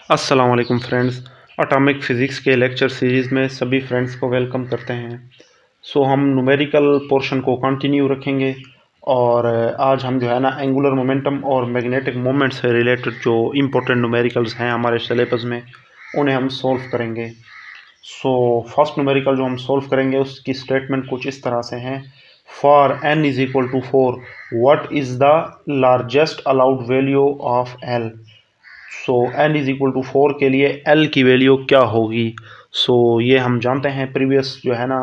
अस्सलाम वालेकुम friends. Atomic physics के लेक्चर सीरीज़ में सभी फ्रेंड्स को वेलकम करते हैं। हम न्यूमेरिकल पोर्शन को कंटिन्यू रखेंगे और आज हम जो है ना एंगुलर मोमेंटम और मैग्नेटिक मोमेंट से रिलेटेड जो इम्पोर्टेंट न्यूमेरिकल्स हैं हमारे सिलेबस में उन्हें हम सॉल्व करेंगे। फर्स्ट न्यूमेरिकल जो हम सॉल्व करेंगे उसकी स्टेटमेंट कुछ इस तरह से है। For n is equal to 4 what is the largest allowed value of l। n is equal to 4 के लिए l की वैल्यू क्या होगी। ये हम जानते हैं, प्रीवियस जो है ना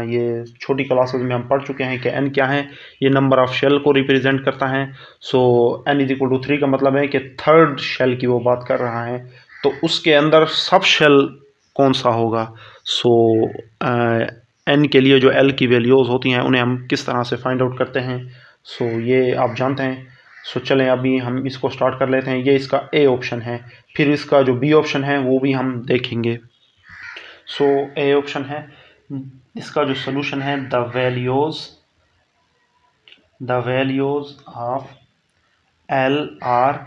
ये छोटी क्लासेस में हम पढ़ चुके हैं कि n क्या है, ये नंबर ऑफ शेल को रिप्रेजेंट करता है। n इज इक्वल टू 3 का मतलब है कि थर्ड शेल की वो बात कर रहा है, तो उसके अंदर सब शेल कौन सा होगा। n के लिए जो l की वैल्यूज़ होती हैं उन्हें हम किस तरह से फाइंड आउट करते हैं, ये आप जानते हैं। चलें अभी हम इसको स्टार्ट कर लेते हैं। ये इसका ए ऑप्शन है, फिर इसका जो बी ऑप्शन है वो भी हम देखेंगे। ए ऑप्शन है, इसका जो सोल्यूशन है the values of L are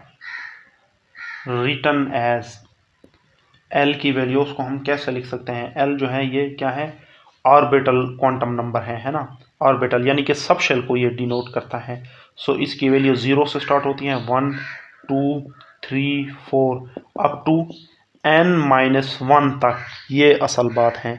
written as. L की वैल्यूज को हम कैसे लिख सकते हैं। एल जो है ये क्या है, ऑर्बिटल क्वांटम नंबर है ना, ऑर्बिटल यानी कि सब शेल को ये डिनोट करता है। इसकी वैल्यू 0 से स्टार्ट होती है, 1 2 3 4 अप टू n-1 तक। ये असल बात है।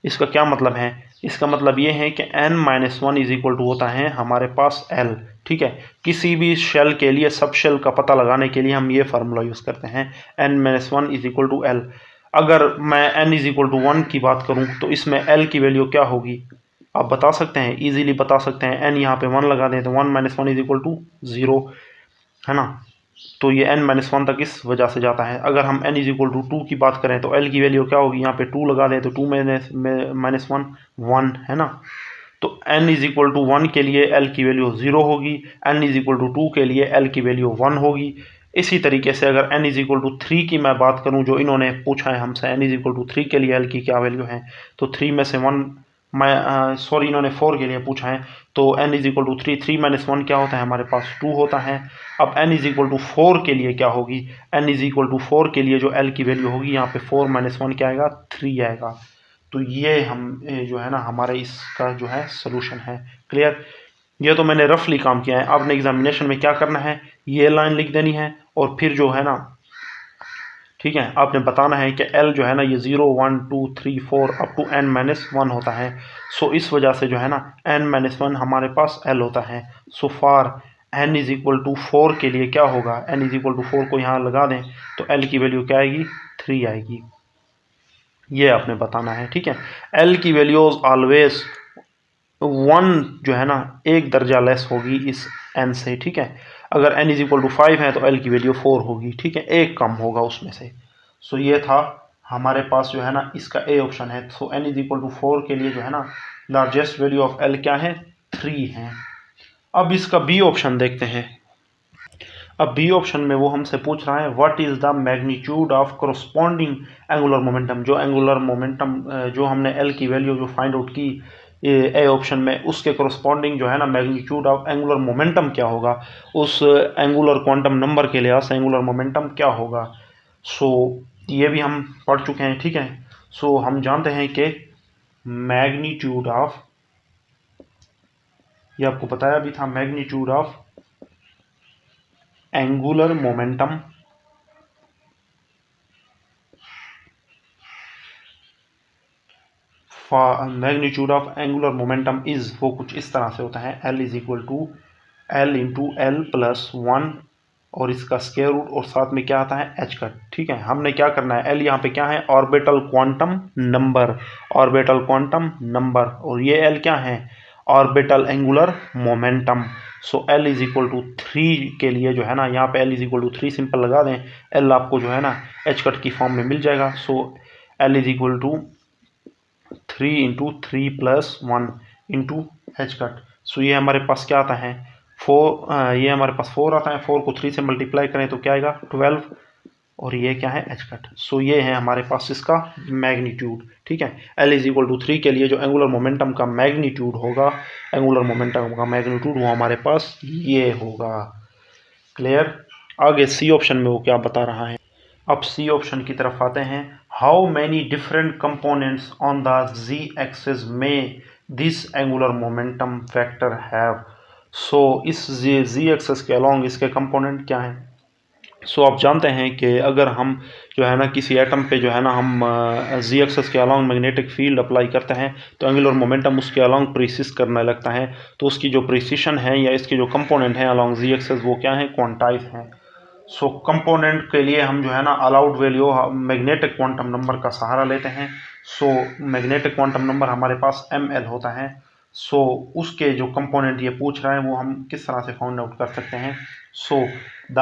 इसका क्या मतलब है, इसका मतलब ये है कि n-1 इज इक्वल टू होता है हमारे पास l। ठीक है, किसी भी शेल के लिए सब शेल का पता लगाने के लिए हम ये फार्मूला यूज़ करते हैं, n-1 is equal to l। अगर मैं n इज इक्वल टू 1 की बात करूं तो इसमें l की वैल्यू क्या होगी, आप बता सकते हैं, इजीली बता सकते हैं। n यहाँ पे 1 लगा दें तो 1-1 इज इक्वल टू 0 है ना, तो ये n-1 तक इस वजह से जाता है। अगर हम n इज इक्वल टू 2 की बात करें तो l की वैल्यू क्या होगी, यहाँ पे 2 लगा दें तो 2 माइनस 1 1 है ना, तो n इज इक्वल टू 1 के लिए l की वैल्यू 0 होगी, n इज इक्वल टू 2 के लिए l की वैल्यू 1 होगी। इसी तरीके से अगर n इज इक्वल टू 3 की मैं बात करूं, जो इन्होंने पूछा है हमसे n इज इक्वल टू 3 के लिए l की क्या वैल्यू है, तो 3 में से 1 सॉरी इन्होंने 4 के लिए पूछा है, तो n is equal to 3, 3 minus 1 क्या होता है हमारे पास 2 होता है। अब n इज इक्वल टू 4 के लिए क्या होगी, n इज इक्वल टू 4 के लिए जो l की वैल्यू होगी यहाँ पे 4 माइनस 1 क्या आएगा 3 आएगा। तो ये हम जो है ना हमारे इसका जो है सोल्यूशन है। क्लियर, ये तो मैंने रफली काम किया है। आपने एग्जामिनेशन में क्या करना है, ये लाइन लिख देनी है और फिर जो है ना, ठीक है, आपने बताना है कि l जो है ना ये 0 1 2 3 4 अप टू n-1 होता है। इस वजह से जो है ना n-1 हमारे पास l होता है। For n is equal to 4 के लिए क्या होगा, n इज इक्वल टू 4 को यहाँ लगा दें तो l की वैल्यू क्या आएगी 3 आएगी, ये आपने बताना है। ठीक है, l की वैल्यूज ऑलवेज 1 जो है ना एक दर्जा लेस होगी इस n से। ठीक है, अगर n इज इक्वल टू 5 है तो l की वैल्यू 4 होगी। ठीक है, एक कम होगा उसमें से। ये था हमारे पास जो है ना इसका ए ऑप्शन है। n इज इक्वल टू 4 के लिए जो है ना लार्जेस्ट वैल्यू ऑफ l क्या है 3 है। अब इसका बी ऑप्शन देखते हैं। अब बी ऑप्शन में वो हमसे पूछ रहा है what is the magnitude of corresponding angular momentum. जो एंगुलर मोमेंटम जो हमने l की वैल्यू जो फाइंड आउट की ए ऑप्शन में, उसके करस्पॉन्डिंग जो है ना मैग्नीट्यूड ऑफ एंगुलर मोमेंटम क्या होगा, उस एंगुलर क्वांटम नंबर के लिहाज से एंगुलर मोमेंटम क्या होगा। ये भी हम पढ़ चुके हैं। ठीक है, हम जानते हैं कि मैग्नीट्यूड ऑफ, ये आपको बताया भी था, magnitude of angular momentum magnitude of angular momentum is, वो कुछ इस तरह से होता है, l is equal to l into L plus 1 और इसका स्क्वायर रूट और साथ में क्या आता है h कट। ठीक है, हमने क्या करना है, l यहाँ पे क्या है orbital quantum number, orbital quantum number, और ये l क्या है orbital angular momentum. l is equal to 3 के लिए जो है ना यहाँ पे l is equal to 3 simple लगा दें, l आपको जो है ना h कट की फॉर्म में मिल जाएगा। l is equal to 3 into 3 plus 1 into H cut. ये हमारे पास क्या आता है 4, ये हमारे पास 4 आता है, 4 को 3 से मल्टीप्लाई करें तो क्या आएगा 12, और ये क्या है एच कट। ये है हमारे पास इसका मैग्नीट्यूड। ठीक है, l इज इक्वल टू 3 के लिए जो एंगुलर मोमेंटम का मैग्नीट्यूड होगा, एंगुलर मोमेंटम का मैग्नीट्यूड वो हमारे पास ये होगा। क्लियर, आगे सी ऑप्शन में वो क्या बता रहा है। अब सी ऑप्शन की तरफ आते हैं। How many different components on the z axis में this angular momentum vector have. So इस जी एक्सिस के अलोंग इसके कंपोनेंट क्या हैं। सो आप जानते हैं कि अगर हम जो है ना किसी एटम पे जो है ना हम जी एक्सिस के अलोंग मैग्नेटिक फील्ड अप्लाई करते हैं तो एंगुलर मोमेंटम उसके अलोंग प्रिसिस करने लगता है। तो उसकी जो प्रिसिशन है या इसके जो कंपोनेंट हैं अलोंग जी एक्सिस वो क्या है, क्वांटाइज हैं। सो कंपोनेंट के लिए हम जो है ना allowed value magnetic quantum number का सहारा लेते हैं। सो मैग्नेटिक क्वांटम नंबर हमारे पास ml होता है। सो उसके जो कंपोनेंट ये पूछ रहा है वो हम किस तरह से फाइंड आउट कर सकते हैं। So the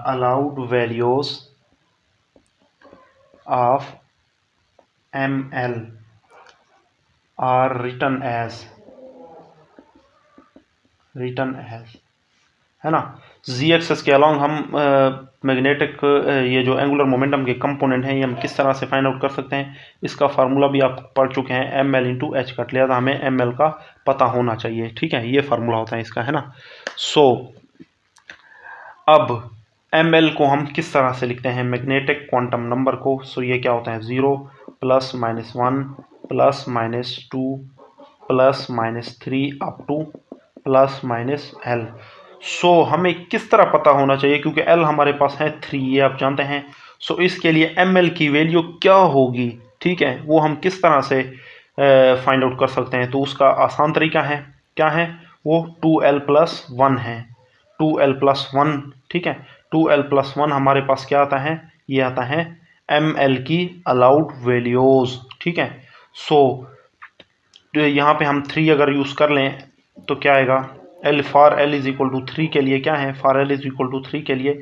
allowed values of ml are written as है ना। जी एक्सिस के अलोंग हम मैग्नेटिक ये जो एंगुलर मोमेंटम के कंपोनेंट हैं ये हम किस तरह से फाइंड आउट कर सकते हैं। इसका फार्मूला भी आप पढ़ चुके हैं, ml इंटू एच कट, लिहाजा हमें ml का पता होना चाहिए। ठीक है, ये फार्मूला होता है इसका, है ना। सो अब ml को हम किस तरह से लिखते हैं मैग्नेटिक क्वांटम नंबर को। सो ये क्या होता है, 0 plus minus 1 plus minus 2 plus minus 3 up two plus minus l। सो हमें किस तरह पता होना चाहिए, क्योंकि l हमारे पास है 3, ये आप जानते हैं। सो इसके लिए ml की वैल्यू क्या होगी, ठीक है, वो हम किस तरह से फाइंड आउट कर सकते हैं। तो उसका आसान तरीका है, क्या है वो, 2l प्लस 1 है। 2l प्लस 1, ठीक है, 2l प्लस 1 हमारे पास क्या आता है, ये आता है ml की अलाउड वैल्यूज। ठीक है, सो यहाँ पे हम 3 अगर यूज़ कर लें तो क्या आएगा, L for L is equal to 3 के लिए क्या है, for L is equal to 3 के लिए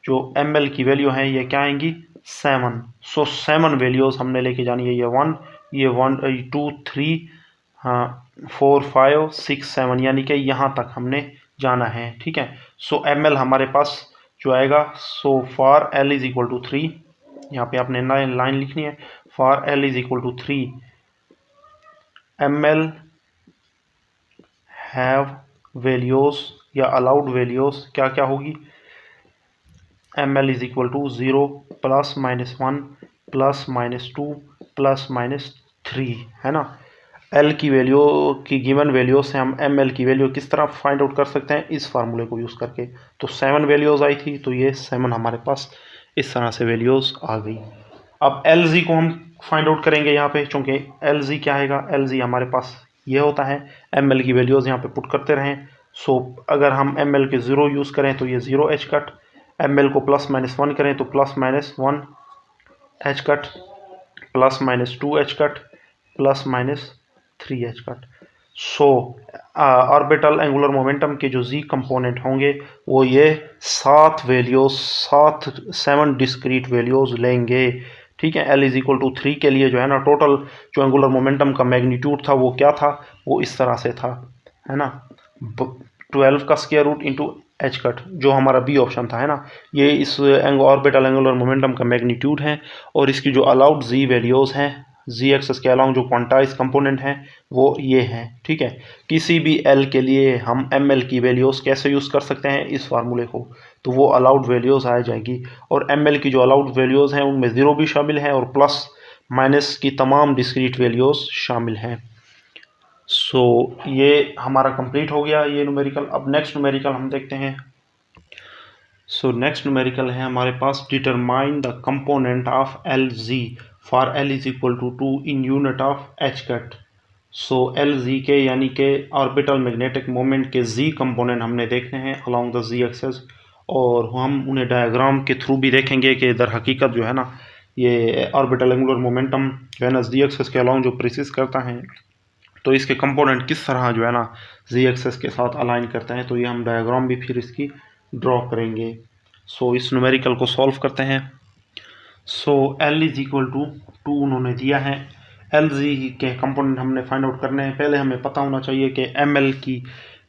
जो ml की वैल्यू है ये क्या आएंगी, 7। सो 7 वैल्यूज हमने लेके जानी है, ये 1, ये 1, 2, 3, हाँ 4, 5, 6, 7, यानी कि यहाँ तक हमने जाना है। ठीक है, सो ml हमारे पास जो आएगा, so for L is equal to 3, यहाँ पे आपने लाइन लिखनी है, for L is equal to 3 ml have values या अलाउड वैल्यूज क्या क्या होगी, ml is equal to 0 plus minus 1 plus minus 2 plus minus 3, है ना। l की वैल्यू की गिवन वैल्यू से हम ml की वैल्यू किस तरह फाइंड आउट कर सकते हैं, इस फार्मूले को यूज़ करके। तो 7 वैल्यूज आई थी, तो ये 7 हमारे पास इस तरह से वैल्यूज आ गई। अब lg को हम फाइंड आउट करेंगे यहाँ पे, चूँकि lg क्या आएगा, lg हमारे पास ये होता है, ml की वैल्यूज़ यहाँ पे पुट करते रहें। सो अगर हम ml के 0 यूज़ करें तो ये 0 एच कट, ml को प्लस माइनस 1 करें तो plus minus 1 h cut, plus minus 2 h cut, plus minus 3 h cut. So orbital angular momentum के जो जी कंपोनेंट होंगे वो ये 7 डिस्क्रीट वैल्यूज़ लेंगे। ठीक है, l इज इक्वल टू 3 के लिए जो है ना टोटल जो एंगुलर मोमेंटम का मैग्नीट्यूड था वो क्या था, वो इस तरह से था, है ना, 12 का square root into H cut, जो हमारा बी ऑप्शन था, है ना। ये इस ऑर्बिटल एंगुलर मोमेंटम का मैग्नीट्यूड है, और इसकी जो अलाउड जी वैल्यूज़ हैं जी एक्सिस के अलाउंग जो क्वांटाइज कंपोनेंट हैं वो ये हैं। ठीक है, किसी भी l के लिए हम ml की वैल्यूज़ कैसे यूज़ कर सकते हैं, इस फार्मूले को, तो वो अलाउड वैल्यूज़ आ जाएगी। और ml की जो अलाउड वैल्यूज़ हैं उनमें 0 भी शामिल है और प्लस माइनस की तमाम डिस्क्रीट वैल्यूज़ शामिल हैं। सो ये हमारा कंप्लीट हो गया ये न्यूमेरिकल। अब नेक्स्ट न्यूमेरिकल हम देखते हैं। सो नेक्स्ट न्यूमेरिकल है हमारे पास, determine the component of LG for L is equal to 2 in unit of h cut. So LG के यानी कि ऑर्बिटल मैग्नेटिक मोमेंट के Z कंपोनेंट हमने देखने हैं अलॉन्ग द Z एक्सेस, और हम उन्हें डायग्राम के थ्रू भी देखेंगे कि दर हकीकत जो है ना ये ऑर्बिटल एंगुलर मोमेंटम जो है ना Z एक्सेस के अलॉन्ग जो प्रिसिस करता है, तो इसके कंपोनेंट किस तरह जो है ना Z एक्सेस के साथ अलाइन करते हैं, तो ये हम डायग्राम भी फिर इसकी ड्रॉ करेंगे। सो इस न्यूमेरिकल को सॉल्व करते हैं। सो L इज इक्वल टू 2 उन्होंने दिया है, LG के कंपोनेंट हमने फाइंड आउट करने हैं। पहले हमें पता होना चाहिए कि ML की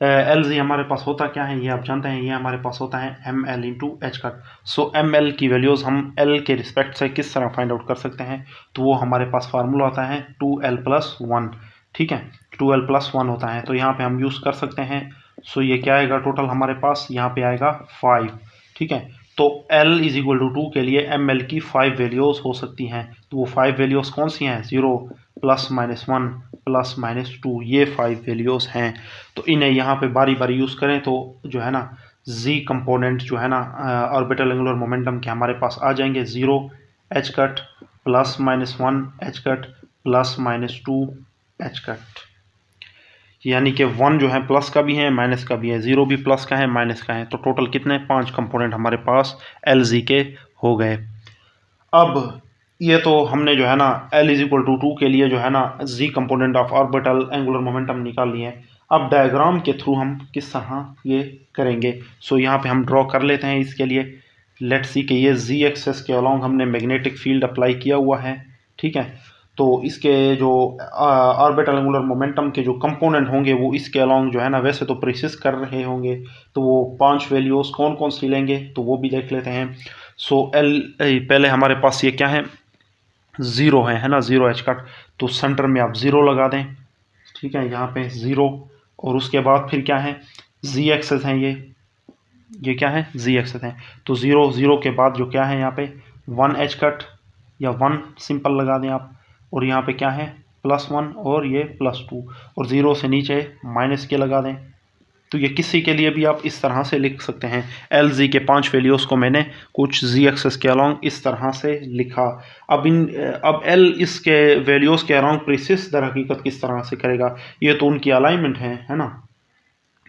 LG हमारे पास होता क्या है, ये आप जानते हैं, ये हमारे पास होता है ML इंटू एच कट। सो ML की वैल्यूज़ हम L के रिस्पेक्ट से किस तरह फाइंड आउट कर सकते हैं, तो वो हमारे पास फार्मूला होता है 2L प्लस 1। ठीक है, 2L प्लस 1 होता है, तो यहाँ पे हम यूज़ कर सकते हैं सो ये क्या आएगा टोटल हमारे पास, यहाँ पे आएगा 5। ठीक है, तो L इज इक्वल टू 2 के लिए ML की 5 वैल्यूज हो सकती हैं। तो वो 5 वैल्यूज कौन सी हैं, 0 प्लस माइनस 1 प्लस माइनस 2, ये 5 वैल्यूज हैं। तो इन्हें यहाँ पे बारी बारी यूज़ करें तो जो है ना Z कंपोनेंट जो है ना ऑर्बिटल एंगुलर मोमेंटम के हमारे पास आ जाएंगे 0 h cut plus minus 1 h cut plus minus 2 h cut, यानी कि 1 जो है प्लस का भी है माइनस का भी है, 0 भी प्लस का है माइनस का है। तो टोटल कितने 5 कंपोनेंट हमारे पास LZ के हो गए। अब ये तो हमने जो है ना L इज इक्वल टू 2 के लिए जो है ना Z component of orbital angular momentum निकाल लिए। अब डायग्राम के थ्रू हम किस तरह ये करेंगे। सो यहाँ पे हम ड्रॉ कर लेते हैं इसके लिए। लेट्स सी कि ये Z एक्सेस के अलॉन्ग हमने मैग्नेटिक फील्ड अप्लाई किया हुआ है। ठीक है, तो इसके जो ऑर्बिटल एंगुलर मोमेंटम के जो कंपोनेंट होंगे वो इसके अलॉन्ग जो है ना वैसे तो प्रेसिस कर रहे होंगे। तो वो 5 वैल्यूज कौन कौन सी लेंगे तो वो भी देख लेते हैं। सो पहले हमारे पास ये क्या है, 0 है ना, 0 एच कट। तो सेंटर में आप 0 लगा दें। ठीक है, यहाँ पे 0, और उसके बाद फिर क्या है, Z एक्सेस है, ये क्या है, Z एक्सेस है। तो 0 0 के बाद जो क्या है यहाँ पे 1 एच कट या 1 सिंपल लगा दें आप, और यहाँ पे क्या है +1 और ये +2, और 0 से नीचे माइनस के लगा दें। तो ये किसी के लिए भी आप इस तरह से लिख सकते हैं। LZ के 5 वैल्यूज़ को मैंने कुछ Z एक्सेस के अलॉन्ग इस तरह से लिखा। अब L इसके वैल्यूज़ के अलॉन्ग प्रेसिस दर हकीकत किस तरह से करेगा, ये तो उनकी अलाइनमेंट है ना।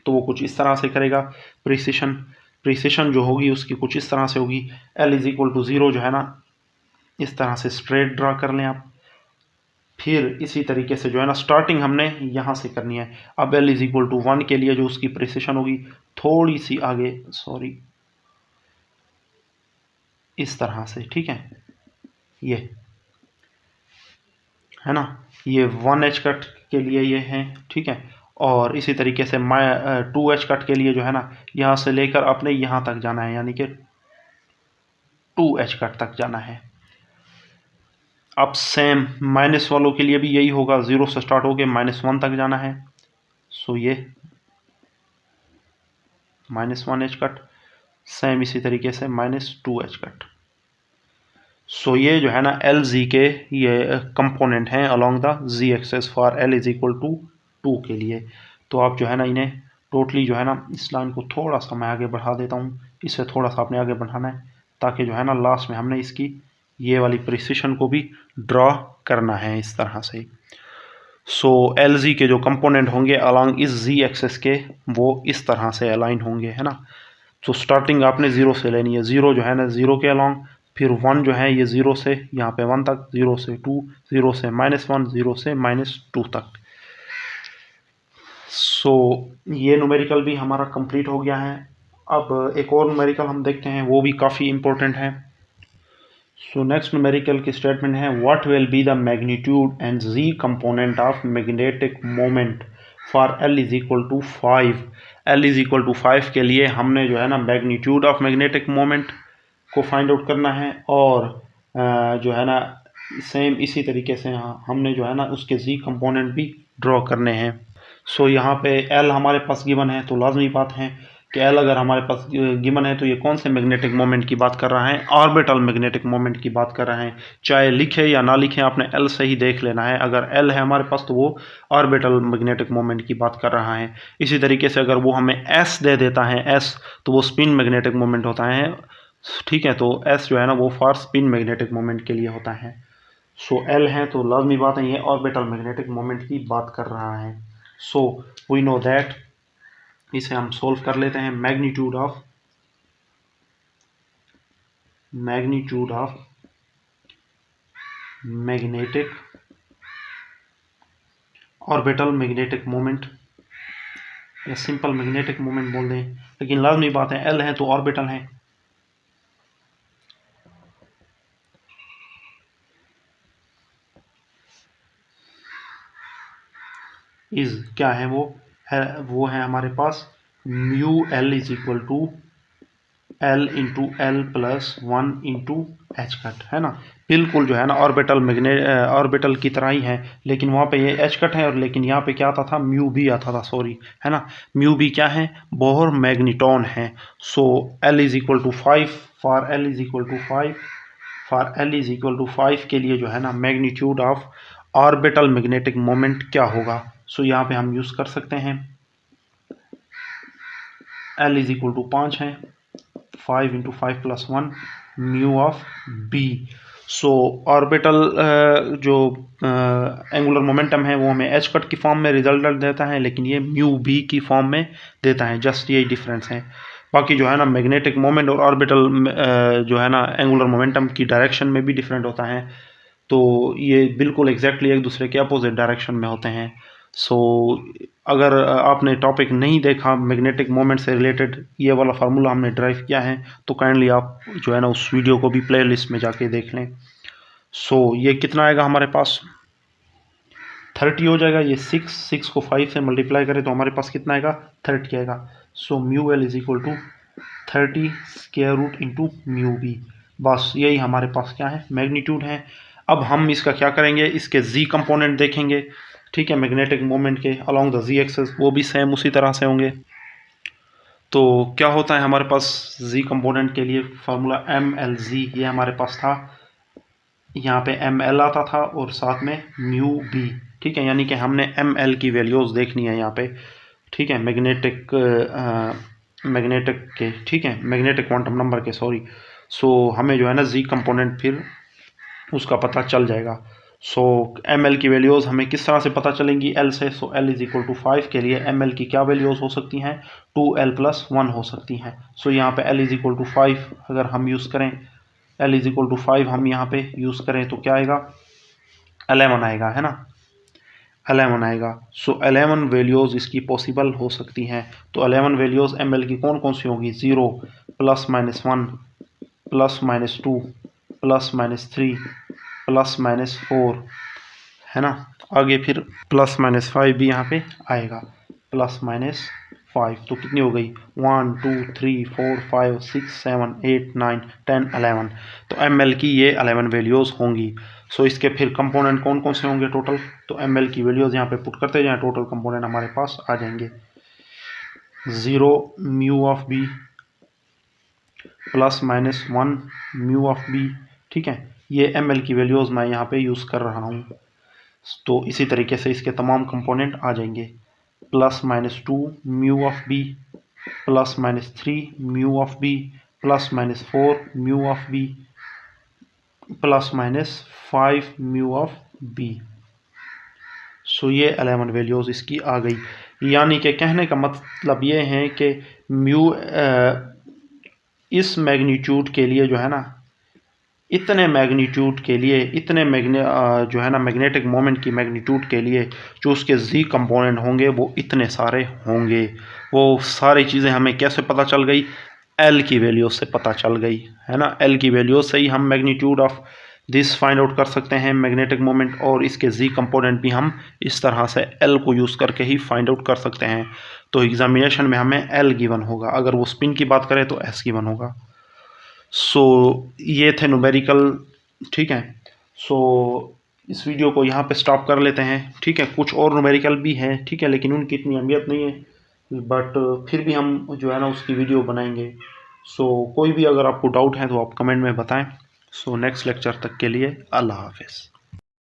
तो वो कुछ इस तरह से करेगा। प्रिसिशन जो होगी उसकी कुछ इस तरह से होगी। L इज इक्वल टू 0 जो है ना इस तरह से स्ट्रेट ड्रा कर लें आप। फिर इसी तरीके से जो है ना स्टार्टिंग हमने यहाँ से करनी है। अब L इज इक्वल टू 1 के लिए जो उसकी प्रिसिशन होगी थोड़ी सी आगे, सॉरी, इस तरह से। ठीक है, ये है ना, ये 1 एच कट के लिए ये है। ठीक है, और इसी तरीके से 2 एच कट के लिए जो है ना यहाँ से लेकर अपने यहाँ तक जाना है, यानी कि 2 एच कट तक जाना है। अब सेम माइनस वालों के लिए भी यही होगा, 0 से स्टार्ट होकर -1 तक जाना है। सो ये -1 एच कट, सेम इसी तरीके से -2 एच कट। सो ये जो है ना LZ के ये कंपोनेंट हैं along the Z axis for L is equal to 2 के लिए। तो आप जो है ना इन्हें टोटली जो है ना इस लाइन को थोड़ा सा मैं आगे बढ़ा देता हूँ, इसे थोड़ा सा आपने आगे बढ़ाना है ताकि जो है ना लास्ट में हमने इसकी ये वाली प्रिसिशन को भी ड्रॉ करना है इस तरह से। सो LZ के जो कंपोनेंट होंगे अलोंग इस Z एक्सेस के वो इस तरह से अलाइन होंगे, है ना। तो स्टार्टिंग आपने 0 से लेनी है, 0 जो है ना 0 के अलोंग, फिर 1 जो है ये 0 से यहाँ पे 1 तक, 0 से 2, 0 से -1, 0 से -2 तक। सो ये न्यूमेरिकल भी हमारा कंप्लीट हो गया है। अब एक और न्यूमेरिकल हम देखते हैं, वो भी काफ़ी इंपॉर्टेंट है। सो नेक्स्ट न्यूमेरिकल की स्टेटमेंट है what will be the magnitude and Z component of magnetic moment for L is equal to 5। L is equal to 5 के लिए हमने जो है ना मैग्नीट्यूड ऑफ मैग्नेटिक मोमेंट को फाइंड आउट करना है, और जो है ना सेम इसी तरीके से हमने जो है ना उसके Z कंपोनेंट भी ड्रॉ करने हैं। सो यहाँ पे L हमारे पास गिवन है, तो लाजमी बात है कि L अगर हमारे पास गिवन है तो ये कौन से मैग्नेटिक मोमेंट की बात कर रहा है, ऑर्बिटल मैग्नेटिक मोमेंट की बात कर रहे हैं। चाहे लिखे या ना लिखे आपने L से ही देख लेना है। अगर L है हमारे पास तो वो ऑर्बिटल मैग्नेटिक मोमेंट की बात कर रहा है। इसी तरीके से अगर वो हमें S दे देता है S, तो वो स्पिन मैग्नेटिक मोमेंट होता है। ठीक है, तो S जो है ना वो फॉर स्पिन मैग्नेटिक मोमेंट के लिए होता है। सो L है तो लाजमी बात है ये ऑर्बिटल मैग्नेटिक मोमेंट की बात कर रहा है। सो वी नो दैट, इसे हम सोल्व कर लेते हैं। Magnitude of magnetic orbital magnetic moment, या सिंपल मैग्नेटिक मोमेंट बोल दें, लेकिन लाजमी बात है L है तो ऑर्बिटल है। इज क्या है, वो है हमारे पास mu L is equal to L into L plus 1 into H cut, है ना। बिल्कुल जो है ना ऑर्बिटल की तरह ही है, लेकिन वहाँ पे ये एच कट है और लेकिन यहाँ पे क्या आता था, म्यू बी आता था, सॉरी, है ना। म्यू बी क्या है, बोहर मैग्नेटॉन है। So l is equal to 5 for L is equal to 5 for L is equal to 5 के लिए जो है ना magnitude of orbital magnetic moment क्या होगा। सो यहाँ पे हम यूज़ कर सकते हैं, एल इज इक्वल टू 5 है, 5 into 5 plus 1 mu of B. So orbital जो एंगुलर मोमेंटम है वो हमें एच कट की फॉर्म में रिजल्ट देता है, लेकिन ये म्यू बी की फॉर्म में देता है, जस्ट यही डिफरेंस है। बाकी जो है ना मैग्नेटिक मोमेंट और ऑर्बिटल जो है ना एंगुलर मोमेंटम की डायरेक्शन में भी डिफरेंट होता है, तो ये बिल्कुल एग्जैक्टली एक दूसरे के अपोजिट डायरेक्शन में होते हैं। सो अगर आपने टॉपिक नहीं देखा मैग्नेटिक मोमेंट से रिलेटेड, ये वाला फार्मूला हमने ड्राइव किया है, तो काइंडली आप जो है ना उस वीडियो को भी प्ले लिस्ट में जाके देख लें। सो ये कितना आएगा हमारे पास, 30 हो जाएगा। ये 6 को 5 से मल्टीप्लाई करें तो हमारे पास कितना आएगा, 30 आएगा। So mu L is equal to 30 square root into mu B. बस यही हमारे पास क्या है, मैग्नीट्यूड है। अब हम इसका क्या करेंगे, इसके जी कंपोनेंट देखेंगे, ठीक है, मैग्नेटिक मोमेंट के अलोंग द जी एक्सिस, वो भी सेम उसी तरह से होंगे। तो क्या होता है हमारे पास जी कंपोनेंट के लिए फार्मूला एम एल जी, ये हमारे पास था, यहाँ पे एम एल आता था और साथ में म्यू बी, ठीक है, यानी कि हमने एम एल की वैल्यूज़ देखनी है यहाँ पे, ठीक है, मैग्नेटिक के, ठीक है, मैग्नेटिक क्वांटम नंबर के, सॉरी। सो हमें जो है ना जी कंपोनेंट फिर उसका पता चल जाएगा। सो एम एल की वैल्यूज़ हमें किस तरह से पता चलेंगी, एल से। सो एल इज इक्वल टू 5 के लिए एम एल की क्या वैल्यूज़ हो सकती हैं, 2l प्लस 1 हो सकती हैं। सो यहाँ पे एल इज इक्वल टू 5 अगर हम यूज़ करें, एल इज इक्वल टू 5 हम यहाँ पे यूज़ करें तो क्या आएगा, 11 आएगा, है ना, 11 आएगा। सो 11 वैल्यूज़ इसकी पॉसिबल हो सकती हैं। तो 11 वैल्यूज़ एम एल की कौन कौन सी होंगी, 0 plus minus 1 plus minus 2 plus minus 3 plus minus 4, है ना। आगे फिर प्लस माइनस 5 भी यहाँ पे आएगा, प्लस माइनस 5, तो कितनी हो गई, 1 2 3 4 5 6 7 8 9 10 11। तो एम एल की ये 11 वैल्यूज़ होंगी। सो इसके फिर कंपोनेंट कौन कौन से होंगे टोटल, तो एम एल की वैल्यूज़ यहाँ पे पुट करते जाएँ, टोटल कंपोनेंट हमारे पास आ जाएंगे, 0 mu of B plus minus 1 mu of B, ठीक है, ये एम एल की वैल्यूज़ मैं यहाँ पे यूज़ कर रहा हूँ। तो इसी तरीके से इसके तमाम कंपोनेंट आ जाएंगे, plus minus 2 mu of B plus minus 3 mu of B plus minus 4 mu of B plus minus 5 mu of B. So ये 11 वैल्यूज़ इसकी आ गई। यानी कि कहने का मतलब ये है कि म्यू इस मैग्नीट्यूड के लिए जो है ना, इतने मैग्नीट्यूड के लिए, इतने जो है ना मैग्नेटिक मोमेंट की मैग्नीट्यूड के लिए जो उसके जी कंपोनेंट होंगे वो इतने सारे होंगे। वो सारी चीज़ें हमें कैसे पता चल गई, एल की वैल्यू से पता चल गई, है ना। एल की वैल्यू से ही हम magnitude of this find out कर सकते हैं मैग्नेटिक मोमेंट, और इसके जी कंपोनेंट भी हम इस तरह से एल को यूज़ करके ही फाइंड आउट कर सकते हैं। तो एग्जामिनेशन में हमें एल गिवन होगा, अगर वो स्पिन की बात करें तो एस गिवन होगा। सो ये थे न्यूमेरिकल, ठीक है। सो इस वीडियो को यहाँ पे स्टॉप कर लेते हैं, ठीक है। कुछ और न्यूमेरिकल भी हैं, ठीक है, लेकिन उनकी इतनी अहमियत नहीं है, बट फिर भी हम जो है ना उसकी वीडियो बनाएंगे। सो कोई भी अगर आपको डाउट है तो आप कमेंट में बताएं। सो नेक्स्ट लेक्चर तक के लिए अल्लाह हाफिज़।